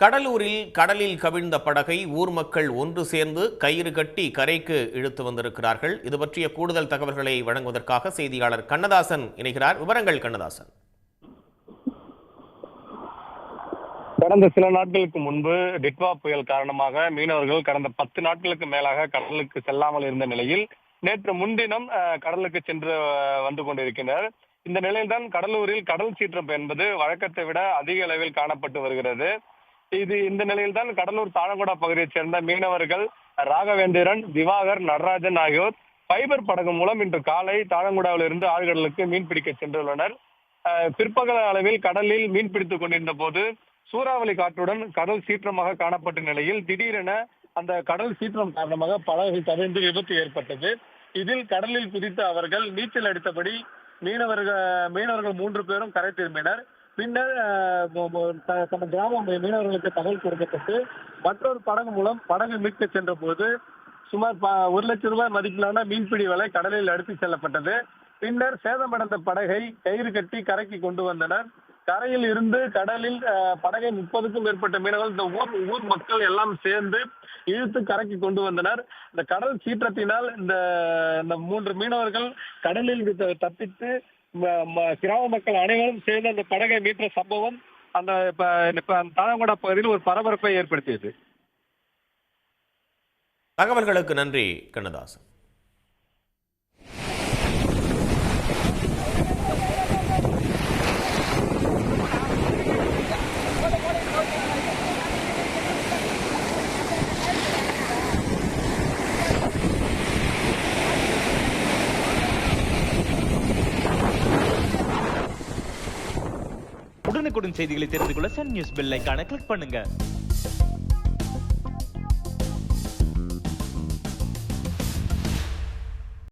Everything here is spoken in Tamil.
கடலூரில் கடலில் கவிழ்ந்த படகை ஊர் மக்கள் ஒன்று சேர்ந்து கயிறு கட்டி கரைக்கு இழுத்து வந்திருக்கிறார்கள். இது பற்றிய கூடுதல் தகவல்களை வழங்குவதற்காக செய்தியாளர் கண்ணதாசன் இணைகிறார். விவரங்கள் கண்ணதாசன். கடந்த சில நாட்களுக்கு முன்பு டிட்வா புயல் காரணமாக மீனவர்கள் கடந்த 10 நாட்களுக்கு மேலாக கடலுக்கு செல்லாமல் இருந்த நிலையில் நேற்று முன்தினம் கடலுக்கு சென்று வந்து கொண்டிருக்கின்றனர். இந்த நிலையில்தான் கடலூரில் கடல் சீற்றம் என்பது வழக்கத்தை விட அதிக அளவில் காணப்பட்டு வருகிறது. இந்த நிலையில்தான் கடலூர் தாழங்குடா பகுதியைச் சேர்ந்த மீனவர்கள் ராகவேந்திரன், திவாகர், நடராஜன் ஆகியோர் ஃபைபர் படகு மூலம் இன்று காலை தாழங்குடாவில் இருந்து ஆழ்கடலுக்கு மீன்பிடிக்க சென்றுள்ளனர். பிற்பகல் அளவில் கடலில் மீன்பிடித்துக் கொண்டிருந்த போது சூறாவளி காற்றுடன் கடல் சீற்றமாக காணப்பட்ட நிலையில் திடீரென அந்த கடல் சீற்றம் காரணமாக படகுகள் கவிழ்ந்து விபத்து ஏற்பட்டது. இதில் கடலில் குதித்த அவர்கள் நீச்சல் அடித்தபடி மீனவர்கள் 3 பேரும் கரை திரும்பினர். பின்னர் தம் கிராம மீனவர்களுக்கு தகவல் கொடுக்கப்பட்டு மற்றொரு படகு மூலம் படகு மீட்க சென்ற போது சுமார் 1 லட்சம் ரூபாய் மதிப்பிலான மீன்பிடி வலை கடலில் அடித்து செல்லப்பட்டது. பின்னர் சேதமடைந்த படகை கயிறு கட்டி கரைக்கு கொண்டு வந்தனர். கரையில் இருந்து கடலில் படகை 30க்கும் மேற்பட்ட மீனவர்கள் இந்த ஊர் மக்கள் எல்லாம் சேர்ந்து இழுத்து கரைக்கு கொண்டு வந்தனர். இந்த கடல் சீற்றத்தினால் இந்த 3 மீனவர்கள் கடலில் தப்பித்து கிராம மக்கள் அனைவரும் சேர்ந்து அந்த படகை மீட்ட சம்பவம் அந்த தாழங்குடா பகுதியில் ஒரு பரபரப்பை ஏற்படுத்தியது. தகவல்களுக்கு நன்றி கண்ணதாசன். உடனுக்குடன் செய்திகளை தெரிந்து கொள்ள சன் நியூஸ் பெல் ஐகானை கிளிக் பண்ணுங்க.